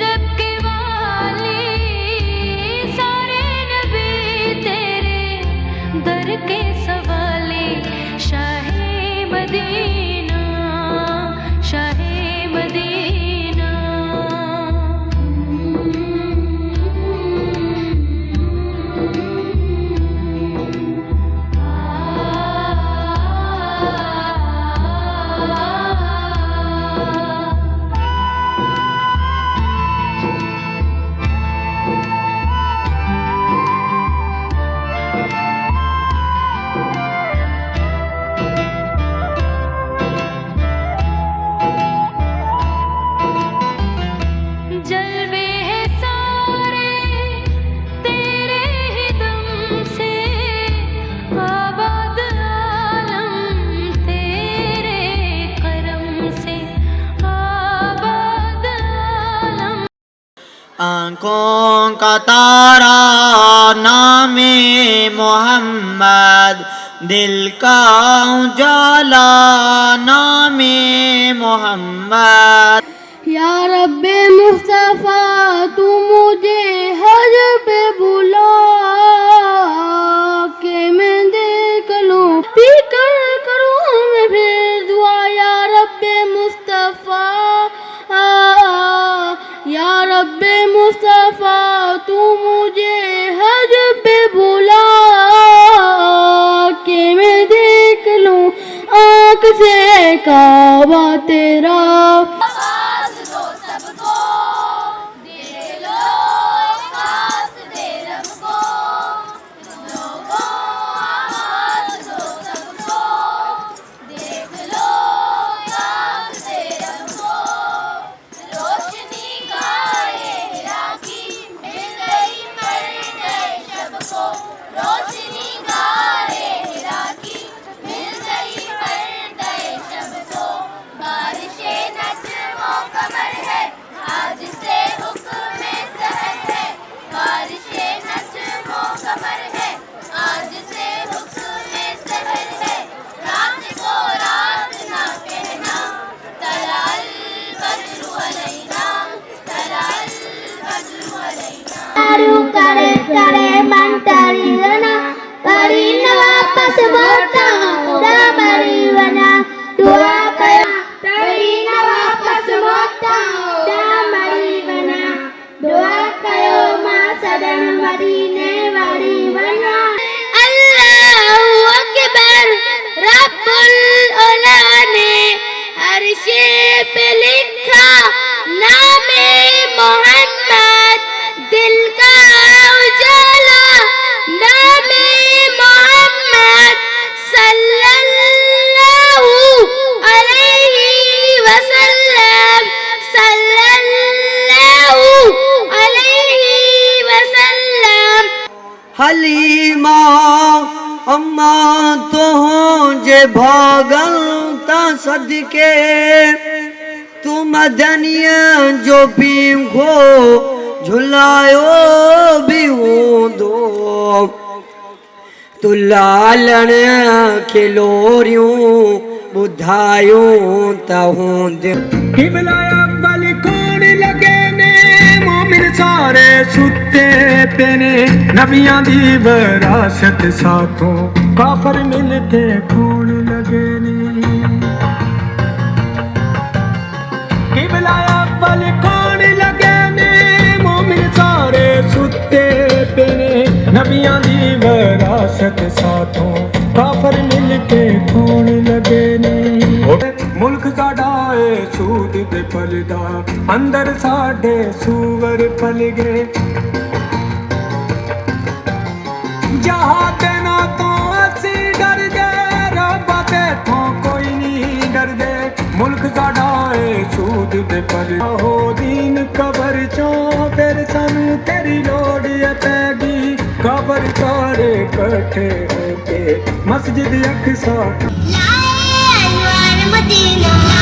دبکے والی سارے نبی تیرے در کے سوالی شاہ مدینہ شاہ مدینہ جلوے ہیں سارے تیرے ہی دم سے آباد عالم تیرے کرم سے آباد عالم آنکھوں کا تارا نام محمد دل کا اجالا نام محمد یا رب مصطفیٰ تو مجھے حج پہ بلا کہ میں دیکھ لوں پی کر کروں میں پھر دعا یا رب مصطفیٰ یا رب مصطفیٰ تو مجھے حج پہ بلا کہ میں دیکھ لوں آنکھ سے کعبہ تیرا پہ لکھا نام محمد دل کا اجالا نام محمد صلی اللہ علیہ وسلم صلی اللہ علیہ وسلم حلیمہ اماں تو ہوں جے بھاگل تا صدقے تو مدنیا جو پیمکھو جھلائیو بھی ہوں دو تو لالن کھلوریوں بدھائیوں تا ہوں دے قبلہ اول کون لگے نے مومن سارے ستے پینے نبیاں دی وراثت ساتھوں کافر مل کے کون لگے نے قبلہ اول کون لگے نے مومن سارے ستے پینے نبیاں دی وراثت ساتھوں کافر مل کے کون لگے نے ملک ساڈا اے سود تے پلدا اندر ساڈے سور پل گئے جہاں دینا تو اسی ڈر دے ربا تے تھوں کوئی نہیں ڈر دے ملک ساڈا اے سود تے پلدا ہو دین قبر چوں پھر سانو تیری لوڑ پے گی قبر سارے کٹھے ہو کے مسجد اقصی مدینہ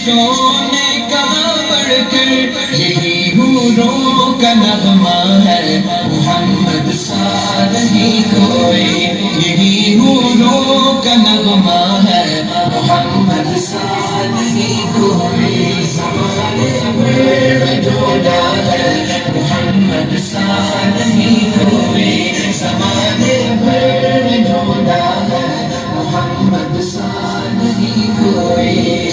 نے کہا بڑھ کر یہی حوروں کا نغمہ ہے محمد سا نہیں کوئی یہی حوروں کا نغمہ ہے محمد سا نہیں کوئی زمانے بھر میں ڈھونڈا ہے محمد سا نہیں کوئی زمانے بھر میں ڈھونڈا ہے محمد سا نہیں کوئی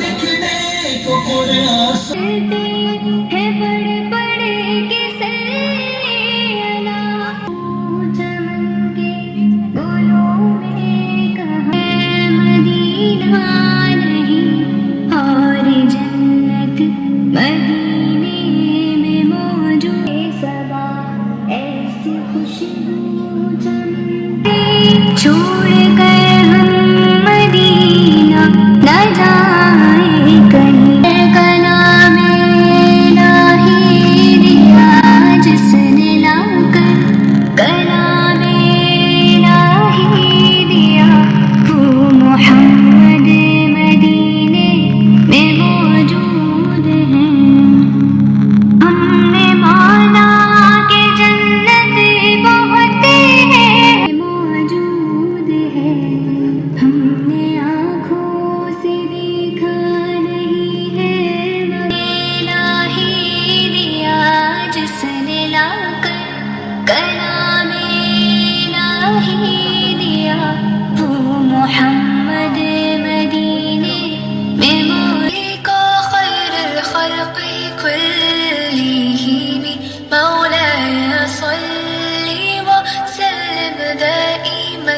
لکھنے کو قرآن ہے بڑے بڑے کسے چمن کے گلوں میں کہاں مدینہ نہیں اور جنت مدینے میں موجود صبا ایسی خوشبو چمن چھوڑ کر ہم مدینہ نہ جائے کہیں کلام الہی دیا جس نے لا کر کلام الہی دیا وہ محمد مدینے میں موجود ہیں ہم نے مانا کہ جنت بہت ہے موجود ہے ہم نے آنکھوں سے دیکھا نہیں ہے الہی دیا جس نے لا کر کلام الہی دیا وہ محمد مدینے میں موجود کو خیر الخلق كلهم مولاي صل وسلم دائما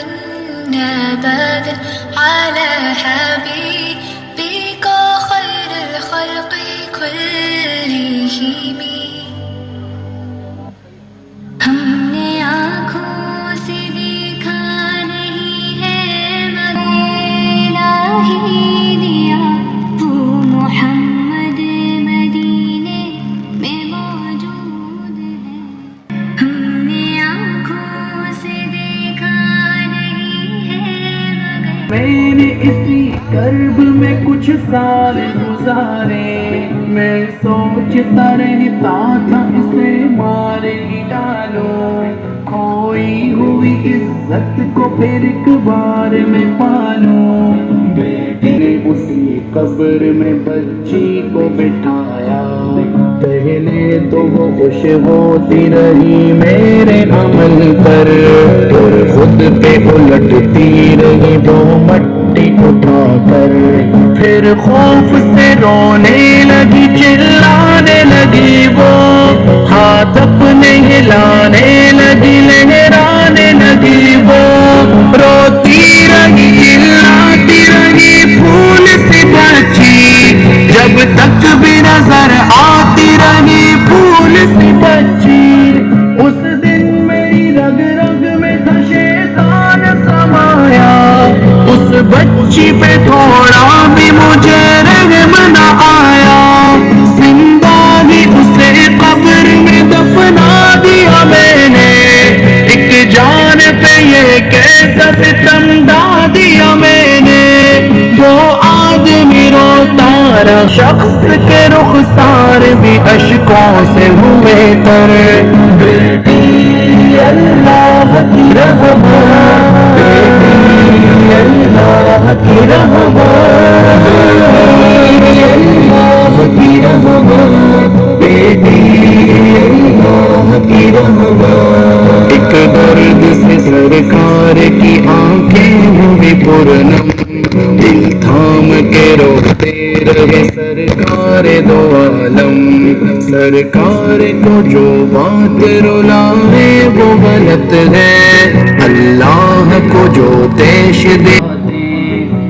أبدا على حبيبك خير الخلق كلهم ہم نے آنکھوں سے دیکھا نہیں ہے مگر الہی دیا وہ محمد مدینے میں موجود ہے ہم نے آنکھوں سے دیکھا نہیں ہے مگر میں نے اسی کرب میں کچھ سال گزارے میں سوچتا رہتا تھا اسے مار ہی ڈالوں کھوئی ہوئی عزت کو پھر ایک بار میں پالوں بیٹی نے اسی قبر میں بچی کو بٹھایا پہلے تو وہ خوش ہوتی رہی میرے عمل پر اور خود پہ الٹتی رہی وہ مٹی اٹھا کر پھر خوف سے رونے لگی چلانے لگی وہ ہاتھ اپنے ہلانے لگی لہرانے لگی وہ روتی رہی چلاتی رہی پھول سی بچی جب تک بھی نظر آتی رہی پھول سی بچی اس دن میری رگ رگ میں تھا شیطان سمایا اس بچی پہ تھوڑا بھی مجھے رحم نہ آیا زندہ بھی اسے قبر میں دفنا دیا میں نے ایک جان پہ یہ کیسا ستم ڈال دیا میں نے وہ آدمی روتا رہا شخص کے رخسار بھی اشکوں سے ہوئے تر بیٹی اللہ کی رحمت بیٹی اللہ کی رحمت بیٹی اللہ کی رحمت بیٹی اللہ کی رحمت ایک درد سے سرکار کی آنکھیں ہوئی پرنم دل تھام کے روتے رہے سرکار دو عالم سرکار کو جو بات رلائے وہ غلط ہے اللہ کو جو پیش دے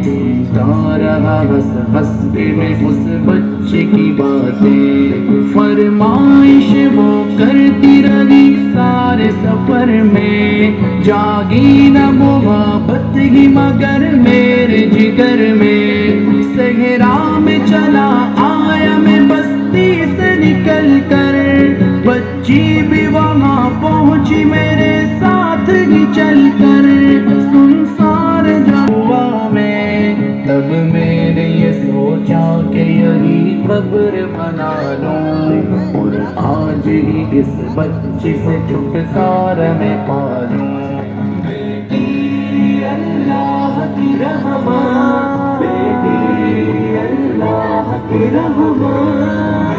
سنتا رہا ہنس ہنس کے میں اس بچے کی باتیں، فرمائش وہ کرتی رہی سارے سفر میں، جاگی نہ محبت ہی مگر میرے جگر میں، صحرا میں چلا آیا میں بستی سے نکل کر، بچی بھی وہاں پہنچی میرے ساتھ ہی چل کر، سنسار جوا میں تب میں نے یہ سوچا کہ یہی قبر بنا لوں، اور آج ہی اس بچے سے چھٹکارا میں پا لوں۔ بیٹی اللہ کی رحمت، بیٹی اللہ کی رحمت،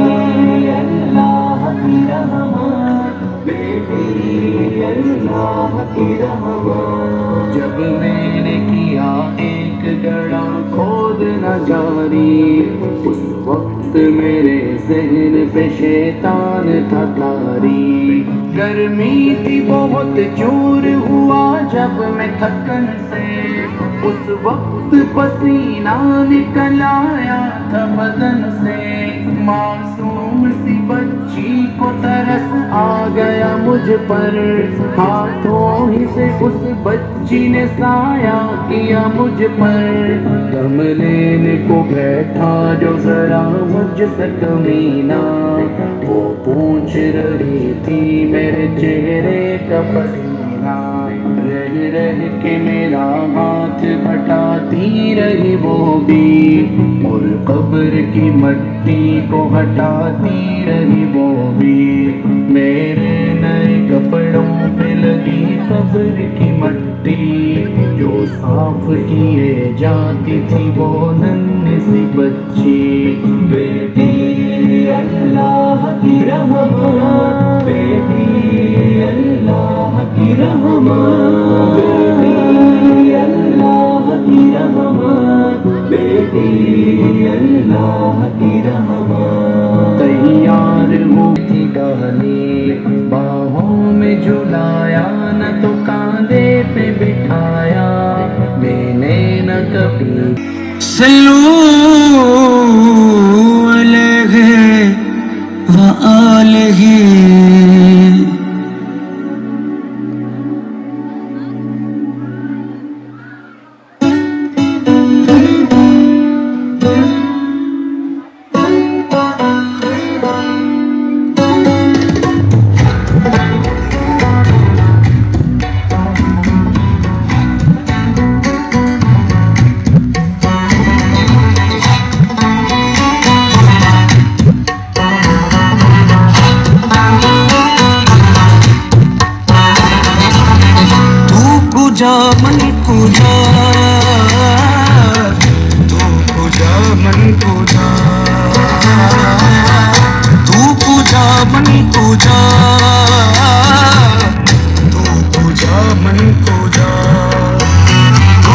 بیٹی اللہ کی رحمت، بیٹی اللہ کی رحمت۔ جب میں نے کیا ایک گڑھا کھود نہ جاری، اس وقت میرے ذہن پہ شیطان تھا طاری، گرمی تھی بہت جور ہوا جب میں تھکن سے، اس وقت پسینہ نکل آیا تھا بدن سے، معصوم سی بچی کو ترس آ گیا مجھ پر، ہاتھوں ہی سے اس بچی نے سایہ کیا مجھ پر، دم لینے کو بیٹھا جو ذرا مجھ سے کمینہ، وہ پوچھ رہی تھی میرے چہرے کا پسینہ، رہ رہ کے میرا ہاتھ بٹاتی رہی وہ بھی، اور قبر کی مٹی کو ہٹاتی رہی وہ بھی، میرے نئے کپڑوں پہ لگی قبر کی مٹی، جو صاف کیے جاتی تھی وہ ننھی سی بچی۔ بیٹی اللہ کی رحمت، بیٹی اللہ کی رحمت، بیٹی اللہ کی رحمت، بیٹی اللہ کی رحمت۔ تیار ہوئی ڈالی باہوں میں جھلایا، نہ تو کاندھے پہ بٹھایا، میں نے نہ کبھی صلو علیہ وآلہ۔ جا من کو جا، تو کو جا من کو جا، تو کو جا من کو جا، تو کو جا من کو جا، تو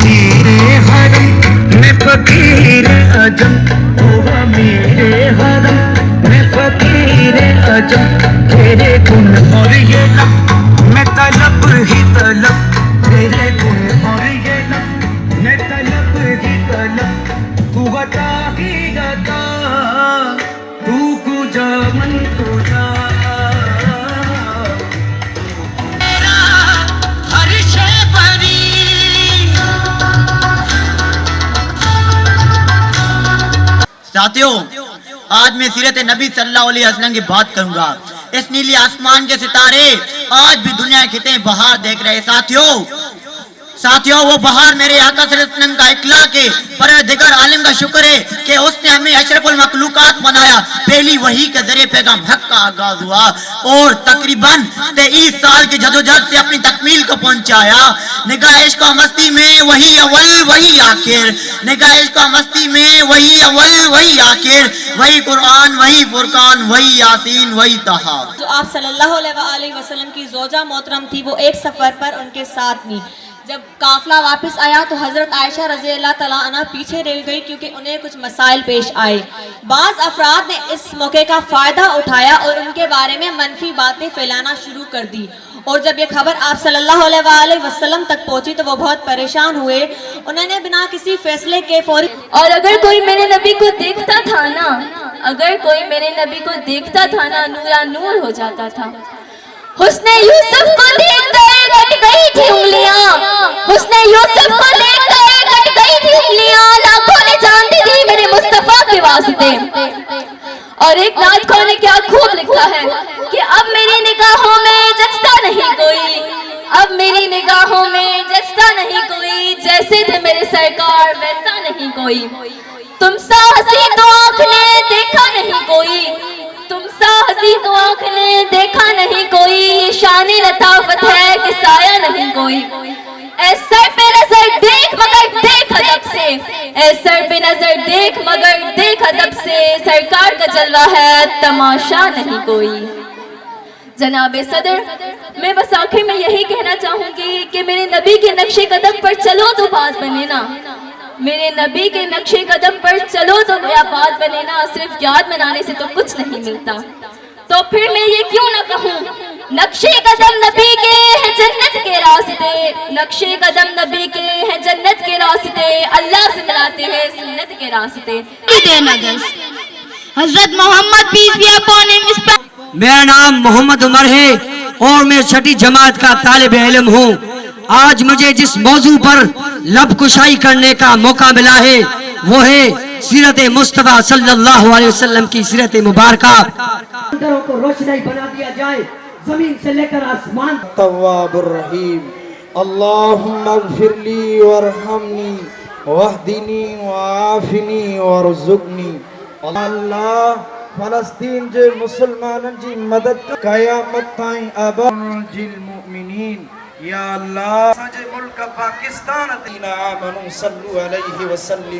میرے حرم میں فقیر عجم، تو میرے حرم میں فقیر عجم، تیرے گن اور یہ لب میں طلب ہی طلب، تیرے گن اور یہ لب میں طلب ہی طلب، تو عطا ہی عطا، تو کو جا من کو جا، تیرا عرش بری۔ ساتھیوں، آج میں سیرت نبی صلی اللہ علیہ وسلم کی بات کروں گا۔ اس نیلی آسمان کے ستارے آج بھی دنیا کے خطے بہار دیکھ رہے۔ ساتھیوں وہ بہار میرے آقا صلی اللہ علیہ وسلم کا اخلاق ہے، پروردگار عالم کا شکر ہے کہ اس نے ہمیں اشرف المخلوقات بنایا۔ پہلی وحی کے ذریعے پیغام حق کا آغاز ہوا اور تقریباً 23 سال کی جدوجہد سے اپنی تکمیل کو پہنچایا۔ نگاہ عشق و مستی میں وہی اول وہی آخر، نگاہ عشق و مستی میں وہی اول وہی آخر، وہی قرآن وہی فرقان وہی یاسین وہی طہا۔ جو آپ صلی اللہ علیہ وآلہ وسلم کی زوجہ محترم تھی، وہ ایک سفر پر ان کے ساتھ تھی۔ جب قافلہ واپس آیا تو حضرت عائشہ رضی اللہ تعالیٰ عنہ پیچھے رہ گئی کیونکہ انہیں کچھ مسائل پیش آئے. بعض افراد نے اس موقع کا فائدہ اٹھایا اور ان کے بارے میں منفی باتیں پھیلانا شروع کر دی, اور جب یہ خبر آپ صلی اللہ علیہ وآلہ وسلم تک پہنچی تو وہ بہت پریشان ہوئے. انہوں نے بنا کسی فیصلے کے فوری اور اگر کوئی میرے نبی کو دیکھتا تھا نا, اگر کوئی میرے نبی کو دیکھتا تھا نا, نورا نور ہو جاتا تھا. حسن یوسف کو دیکھ کر کٹ گئی تھی انگلیاں, حسن یوسف کو دیکھ کر کٹ گئی تھی انگلیاں, لاکھوں نے جان دی تھی میرے مصطفیٰ کے واسطے. اور ایک نعت خواہ نے کیا خوب لکھا ہے کہ اب میری نگاہوں میں جچتا نہیں کوئی, اب میری نگاہوں میں جچتا نہیں کوئی, جیسے تھے میرے سرکار ویسا نہیں کوئی. تم سا ہنسی تو آنکھ نے دیکھا نہیں کوئی, تم سا ہنسی تو آنکھ نے دیکھا نہیں کوئی, یہ شان لطافت ہے کہ سایہ نہیں کوئی. اے سر پہ نظر دیکھ مگر دیکھ ادب سے, اے سر پہ نظر دیکھ مگر دیکھ ادب سے, سرکار کا جلوہ ہے تماشا نہیں کوئی. جناب صدر, میں بس آخر میں یہی کہنا چاہوں گی کہ میرے نبی کے نقش قدم پر چلو تو بات بنے نا, میرے نبی کے نقش قدم پر چلو تو نیا بات بنے نا. صرف یاد منانے سے تو کچھ نہیں ملتا, تو پھر میں یہ کیوں نہ کہوں, نقش قدم نبی کے ہیں جنت کے راستے, نقش قدم نبی کے ہیں جنت کے راستے, اللہ سے ملاتے ہیں سنت کے راستے. حضرت محمد پیس بھی اپون ہم. میرا نام محمد عمر ہے اور میں 6ٹھی جماعت کا طالب علم ہوں. آج مجھے جس موضوع پر لب کشائی کرنے کا موقع ملا ہے وہ ہے سیرت مصطفیٰ صلی اللہ علیہ وسلم کی سیرت مبارکہ. اندروں کو روشنائی بنا دیا جائے, زمین سے لے کر آسمان. التواب الرحیم, اللہم اغفر لی وارحمنی واہدنی وعافنی وارزقنی. اللہ فلسطین جے مسلمانن جی مدد قیامت تائیں آباد المؤمنین. یا اللہ ساجے ملک پاکستان تینا آمنوا صلو علیہ وسلم.